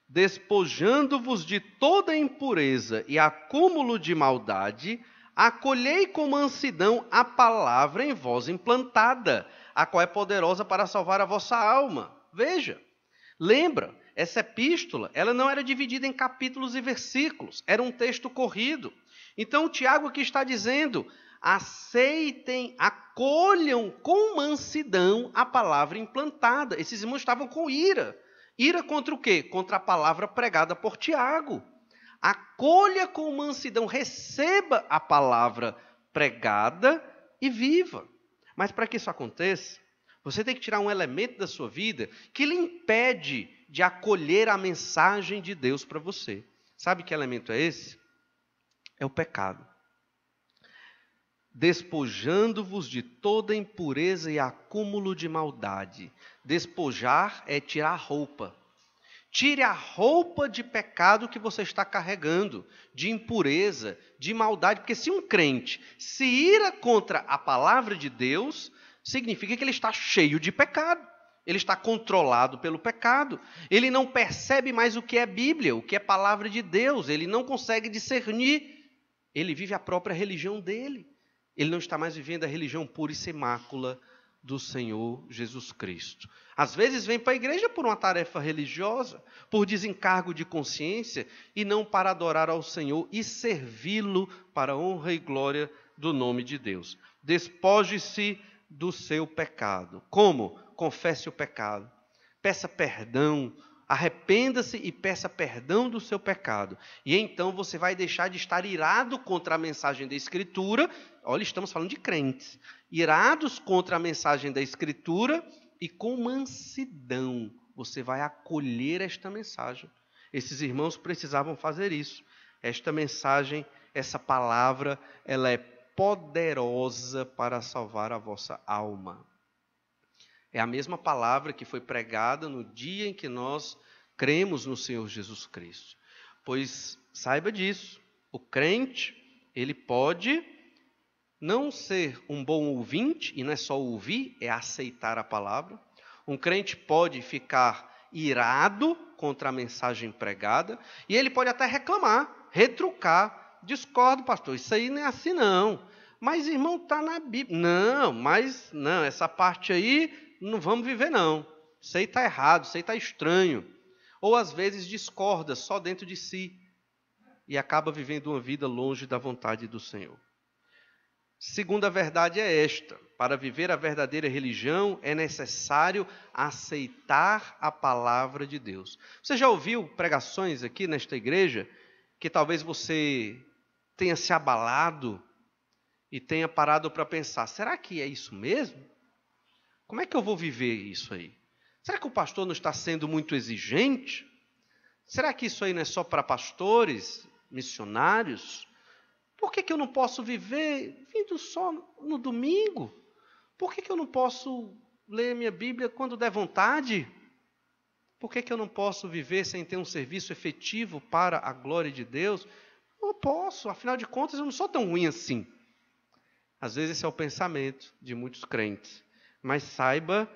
Speaker 1: despojando-vos de toda impureza e acúmulo de maldade, acolhei com mansidão a palavra em vós implantada, a qual é poderosa para salvar a vossa alma. Veja, lembra, essa epístola, ela não era dividida em capítulos e versículos, era um texto corrido. Então, o Tiago aqui está dizendo, aceitem, acolham com mansidão a palavra implantada. Esses irmãos estavam com ira. Ira contra o quê? Contra a palavra pregada por Tiago. Acolha com mansidão, receba a palavra pregada e viva. Mas para que isso aconteça, você tem que tirar um elemento da sua vida que lhe impede de acolher a mensagem de Deus para você. Sabe que elemento é esse? É o pecado. Despojando-vos de toda impureza e acúmulo de maldade. Despojar é tirar a roupa. Tire a roupa de pecado que você está carregando, de impureza, de maldade. Porque se um crente se ira contra a palavra de Deus, significa que ele está cheio de pecado. Ele está controlado pelo pecado. Ele não percebe mais o que é Bíblia, o que é palavra de Deus. Ele não consegue discernir. Ele vive a própria religião dele. Ele não está mais vivendo a religião pura e sem mácula do Senhor Jesus Cristo. Às vezes vem para a igreja por uma tarefa religiosa, por desencargo de consciência, e não para adorar ao Senhor e servi-lo para a honra e glória do nome de Deus. Despoje-se do seu pecado. Como? Confesse o pecado. Peça perdão. Arrependa-se e peça perdão do seu pecado. E então você vai deixar de estar irado contra a mensagem da Escritura. Olha, estamos falando de crentes. Irados contra a mensagem da Escritura e com mansidão você vai acolher esta mensagem. Esses irmãos precisavam fazer isso. Esta mensagem, essa palavra, ela é poderosa para salvar a vossa alma. É a mesma palavra que foi pregada no dia em que nós cremos no Senhor Jesus Cristo. Pois saiba disso, o crente, ele pode não ser um bom ouvinte, e não é só ouvir, é aceitar a palavra. Um crente pode ficar irado contra a mensagem pregada, e ele pode até reclamar, retrucar. Discordo, pastor, isso aí não é assim não. Mas, irmão, está na Bíblia. Não, essa parte aí não vamos viver não. Isso aí está errado, isso aí está estranho. Ou às vezes discorda só dentro de si e acaba vivendo uma vida longe da vontade do Senhor. Segunda verdade é esta: para viver a verdadeira religião é necessário aceitar a palavra de Deus. Você já ouviu pregações aqui nesta igreja que talvez você tenha se abalado e tenha parado para pensar, será que é isso mesmo? Como é que eu vou viver isso aí? Será que o pastor não está sendo muito exigente? Será que isso aí não é só para pastores, missionários? Por que eu não posso viver vindo só no domingo? Por que eu não posso ler minha Bíblia quando der vontade? Por que eu não posso viver sem ter um serviço efetivo para a glória de Deus? Eu posso, afinal de contas eu não sou tão ruim assim. Às vezes esse é o pensamento de muitos crentes. Mas saiba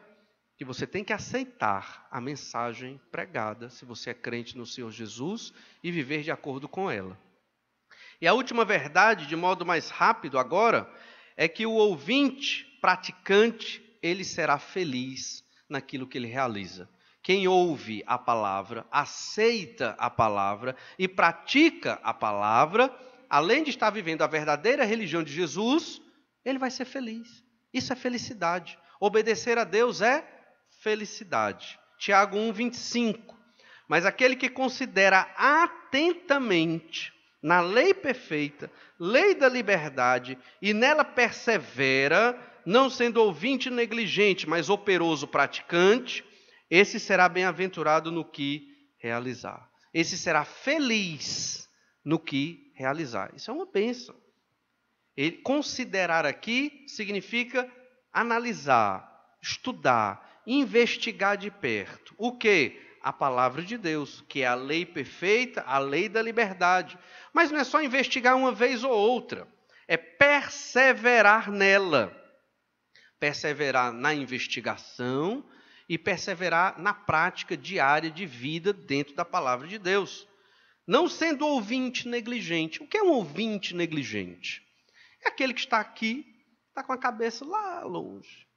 Speaker 1: que você tem que aceitar a mensagem pregada, se você é crente no Senhor Jesus, e viver de acordo com ela. E a última verdade, de modo mais rápido agora, é que o ouvinte, praticante, ele será feliz naquilo que ele realiza. Quem ouve a palavra, aceita a palavra e pratica a palavra, além de estar vivendo a verdadeira religião de Jesus, ele vai ser feliz. Isso é felicidade. Obedecer a Deus é felicidade. Tiago 1:25. Mas aquele que considera atentamente na lei perfeita, lei da liberdade, e nela persevera, não sendo ouvinte negligente, mas operoso praticante, esse será bem-aventurado no que realizar. Esse será feliz no que realizar. Isso é uma bênção. Considerar aqui significa analisar, estudar, investigar de perto. O quê? A palavra de Deus, que é a lei perfeita, a lei da liberdade. Mas não é só investigar uma vez ou outra, é perseverar nela. Perseverar na investigação e perseverar na prática diária de vida dentro da palavra de Deus. Não sendo ouvinte negligente. O que é um ouvinte negligente? É aquele que está aqui, está com a cabeça lá longe.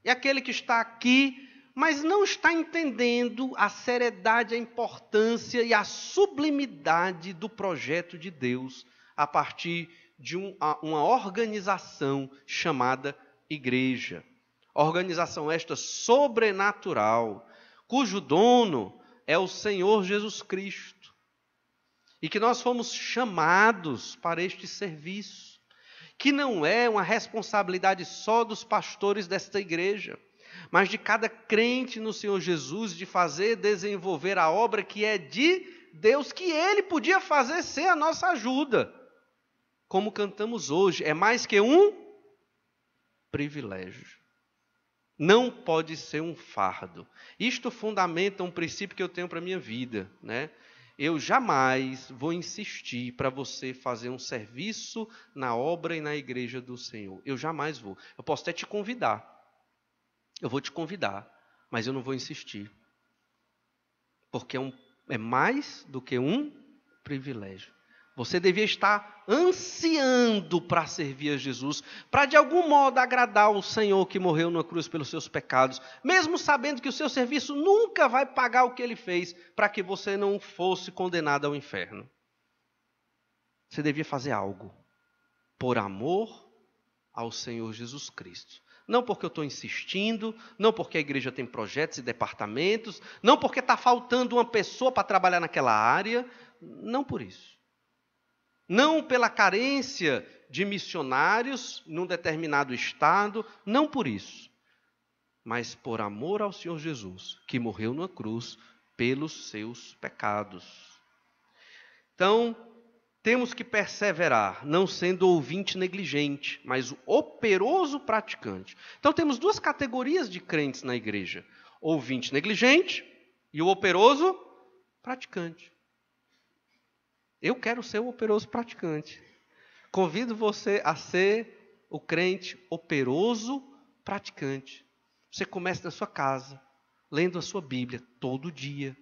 Speaker 1: É aquele que está aqui, mas não está entendendo a seriedade, a importância e a sublimidade do projeto de Deus a partir de uma organização chamada igreja. Organização esta sobrenatural, cujo dono é o Senhor Jesus Cristo. E que nós fomos chamados para este serviço, que não é uma responsabilidade só dos pastores desta igreja, mas de cada crente no Senhor Jesus, de fazer desenvolver a obra que é de Deus, que Ele podia fazer sem a nossa ajuda. Como cantamos hoje, é mais que um privilégio. Não pode ser um fardo. Isto fundamenta um princípio que eu tenho para a minha vida, né? Eu jamais vou insistir para você fazer um serviço na obra e na igreja do Senhor. Eu jamais vou. Eu posso até te convidar. Eu vou te convidar. mas eu não vou insistir, porque é mais do que um privilégio. Você devia estar ansiando para servir a Jesus, para de algum modo agradar o Senhor que morreu na cruz pelos seus pecados, mesmo sabendo que o seu serviço nunca vai pagar o que ele fez, para que você não fosse condenado ao inferno. Você devia fazer algo por amor ao Senhor Jesus Cristo. Não porque eu estou insistindo, não porque a igreja tem projetos e departamentos, não porque está faltando uma pessoa para trabalhar naquela área, não por isso. Não pela carência de missionários num determinado estado, não por isso, mas por amor ao Senhor Jesus, que morreu na cruz pelos seus pecados. Então, temos que perseverar, não sendo ouvinte negligente, mas o operoso praticante. Então, temos duas categorias de crentes na igreja: ouvinte negligente e o operoso praticante. Eu quero ser o operoso praticante. Convido você a ser o crente operoso praticante. Você começa na sua casa, lendo a sua Bíblia todo dia.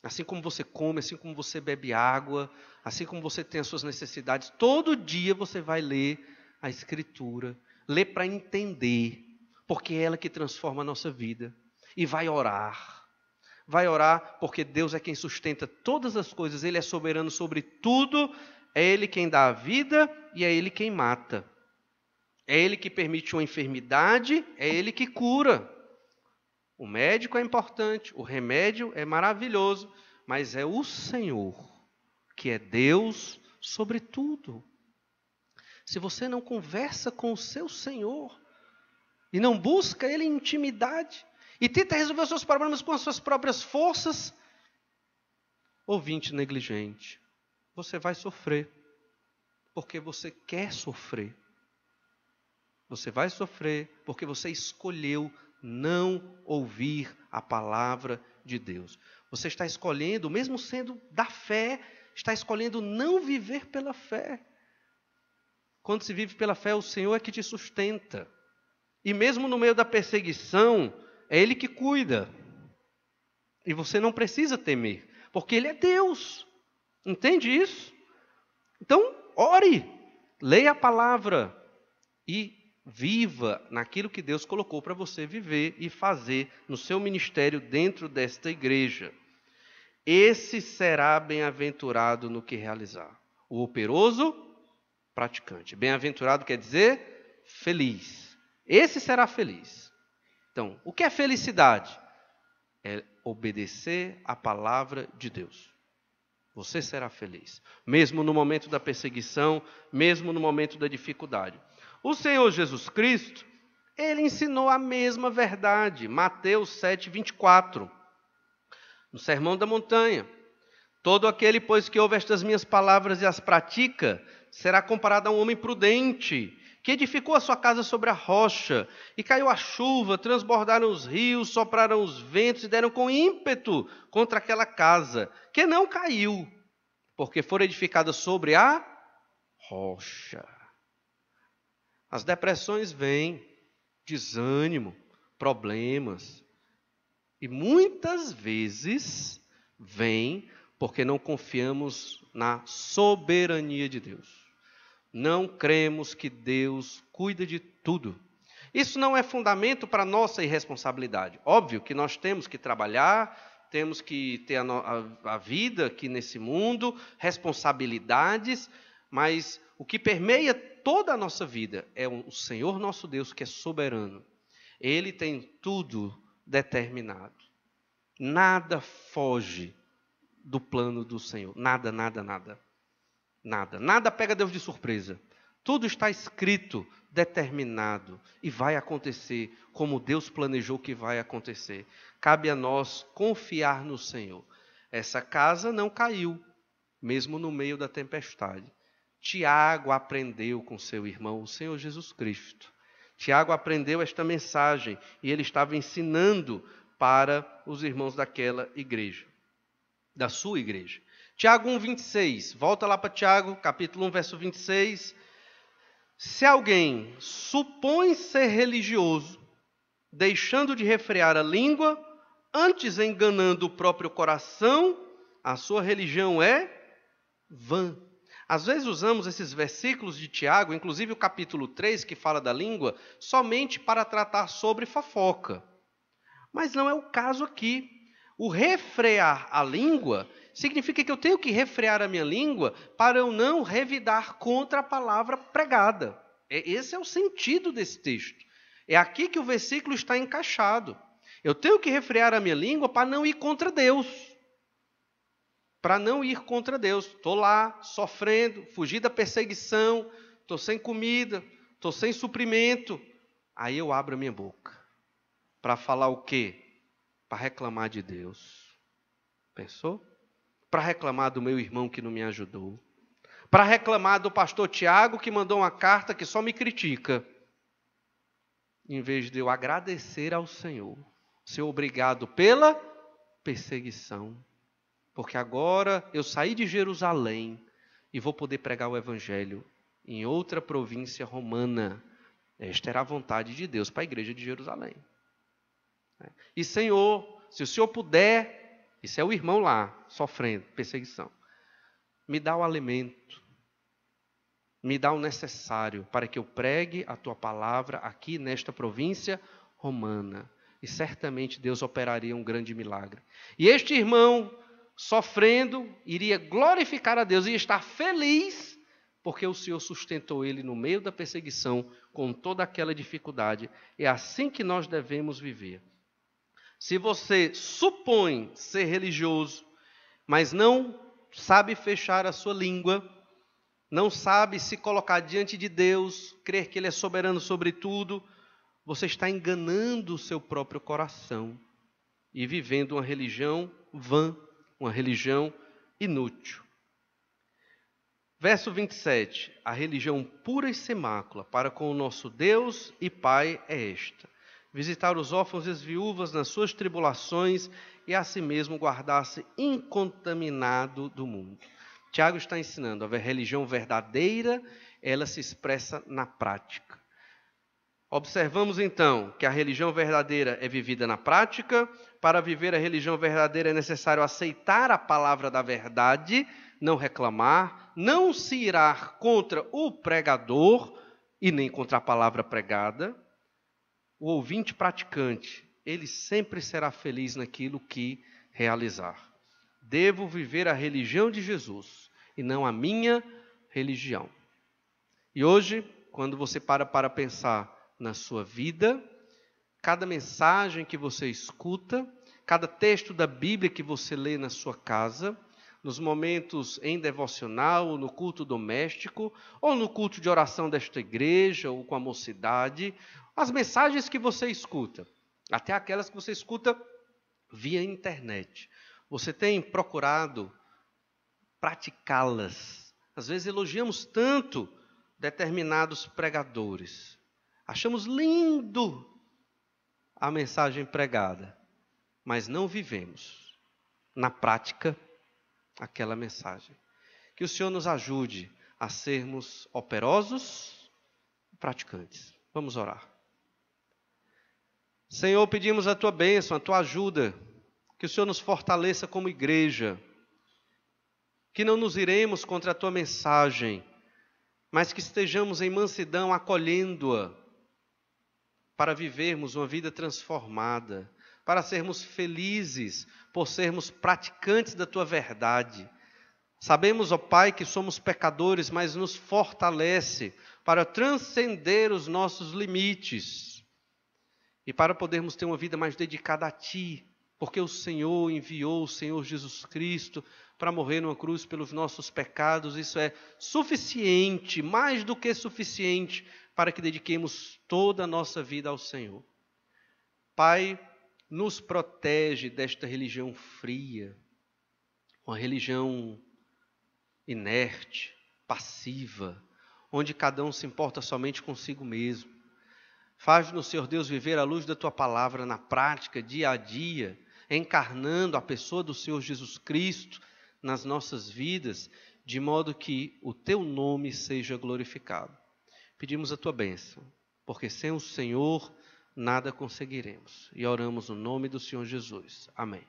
Speaker 1: Assim como você come, assim como você bebe água, assim como você tem as suas necessidades, todo dia você vai ler a Escritura. Ler para entender, porque é ela que transforma a nossa vida. E vai orar. Vai orar porque Deus é quem sustenta todas as coisas. Ele é soberano sobre tudo. É Ele quem dá a vida e é Ele quem mata. É Ele que permite uma enfermidade, é Ele que cura. O médico é importante, o remédio é maravilhoso, mas é o Senhor, que é Deus sobre tudo. Se você não conversa com o seu Senhor e não busca Ele em intimidade, e tenta resolver os seus problemas com as suas próprias forças, ouvinte negligente, você vai sofrer, porque você quer sofrer. Você vai sofrer porque você escolheu não ouvir a palavra de Deus. Você está escolhendo, mesmo sendo da fé, está escolhendo não viver pela fé. Quando se vive pela fé, o Senhor é que te sustenta. E mesmo no meio da perseguição, é Ele que cuida. E você não precisa temer, porque Ele é Deus. Entende isso? Então, ore, leia a palavra e viva naquilo que Deus colocou para você viver e fazer no seu ministério dentro desta igreja. Esse será bem-aventurado no que realizar. O operoso, praticante. Bem-aventurado quer dizer feliz. Esse será feliz. Então, o que é felicidade? É obedecer a palavra de Deus. Você será feliz. Mesmo no momento da perseguição, mesmo no momento da dificuldade. O Senhor Jesus Cristo, Ele ensinou a mesma verdade. Mateus 7:24. No Sermão da Montanha. Todo aquele, pois, que ouve estas minhas palavras e as pratica, será comparado a um homem prudente, que edificou a sua casa sobre a rocha, e caiu a chuva, transbordaram os rios, sopraram os ventos e deram com ímpeto contra aquela casa, que não caiu, porque fora edificada sobre a rocha. As depressões vêm, desânimo, problemas, e muitas vezes vêm porque não confiamos na soberania de Deus. Não cremos que Deus cuida de tudo. Isso não é fundamento para a nossa irresponsabilidade. Óbvio que nós temos que trabalhar, temos que ter a vida aqui nesse mundo, responsabilidades, mas o que permeia toda a nossa vida é o Senhor nosso Deus, que é soberano. Ele tem tudo determinado. Nada foge do plano do Senhor. Nada, nada, nada. Nada. Nada pega Deus de surpresa. Tudo está escrito, determinado, e vai acontecer como Deus planejou que vai acontecer. Cabe a nós confiar no Senhor. Essa casa não caiu, mesmo no meio da tempestade. Tiago aprendeu com seu irmão, o Senhor Jesus Cristo. Tiago aprendeu esta mensagem e ele estava ensinando para os irmãos daquela igreja, da sua igreja. Tiago 1:26, volta lá para Tiago, capítulo 1, verso 26. Se alguém supõe ser religioso deixando de refrear a língua, antes enganando o próprio coração, a sua religião é vã. Às vezes usamos esses versículos de Tiago, inclusive o capítulo 3, que fala da língua, somente para tratar sobre fofoca. Mas não é o caso aqui. O refrear a língua significa que eu tenho que refrear a minha língua para eu não revidar contra a palavra pregada. Esse é o sentido desse texto. É aqui que o versículo está encaixado. Eu tenho que refrear a minha língua para não ir contra Deus. Para não ir contra Deus. Estou lá, sofrendo, fugi da perseguição, estou sem comida, estou sem suprimento. Aí eu abro a minha boca. Para falar o quê? Para reclamar de Deus. Pensou? Para reclamar do meu irmão que não me ajudou. Para reclamar do pastor Tiago que mandou uma carta que só me critica. Em vez de eu agradecer ao Senhor. Ser obrigado pela perseguição. Porque agora eu saí de Jerusalém e vou poder pregar o evangelho em outra província romana. Esta era a vontade de Deus para a igreja de Jerusalém. E Senhor, se o Senhor puder, isso é o irmão lá, sofrendo perseguição, me dá o alimento, me dá o necessário para que eu pregue a tua palavra aqui nesta província romana. E certamente Deus operaria um grande milagre. E este irmão, sofrendo, iria glorificar a Deus, ia estar feliz, porque o Senhor sustentou ele no meio da perseguição, com toda aquela dificuldade. É assim que nós devemos viver. Se você supõe ser religioso, mas não sabe fechar a sua língua, não sabe se colocar diante de Deus, crer que Ele é soberano sobre tudo, você está enganando o seu próprio coração e vivendo uma religião vã, uma religião inútil. Verso 27. A religião pura e sem mácula para com o nosso Deus e Pai é esta: visitar os órfãos e as viúvas nas suas tribulações e a si mesmo guardar-se incontaminado do mundo. Tiago está ensinando, a religião verdadeira, ela se expressa na prática. Observamos então que a religião verdadeira é vivida na prática. Para viver a religião verdadeira é necessário aceitar a palavra da verdade, não reclamar, não se irar contra o pregador e nem contra a palavra pregada. O ouvinte praticante, ele sempre será feliz naquilo que realizar. Devo viver a religião de Jesus e não a minha religião. E hoje, quando você para pensar na sua vida, cada mensagem que você escuta, cada texto da Bíblia que você lê na sua casa, nos momentos em devocional, no culto doméstico, ou no culto de oração desta igreja, ou com a mocidade, as mensagens que você escuta, até aquelas que você escuta via internet, você tem procurado praticá-las? Às vezes elogiamos tanto determinados pregadores, achamos lindo a mensagem pregada, mas não vivemos na prática aquela mensagem. Que o Senhor nos ajude a sermos operosos e praticantes. Vamos orar. Senhor, pedimos a Tua bênção, a Tua ajuda, que o Senhor nos fortaleça como igreja, que não nos iremos contra a Tua mensagem, mas que estejamos em mansidão acolhendo-a, para vivermos uma vida transformada, para sermos felizes por sermos praticantes da Tua verdade. Sabemos, ó Pai, que somos pecadores, mas nos fortalece para transcender os nossos limites e para podermos ter uma vida mais dedicada a Ti, porque o Senhor enviou o Senhor Jesus Cristo para morrer numa cruz pelos nossos pecados. Isso é suficiente, mais do que suficiente, para que dediquemos toda a nossa vida ao Senhor. Pai, nos protege desta religião fria, uma religião inerte, passiva, onde cada um se importa somente consigo mesmo. Faz-nos, Senhor Deus, viver à luz da Tua palavra na prática, dia a dia, encarnando a pessoa do Senhor Jesus Cristo nas nossas vidas, de modo que o Teu nome seja glorificado. Pedimos a Tua bênção, porque sem o Senhor nada conseguiremos. E oramos no nome do Senhor Jesus. Amém.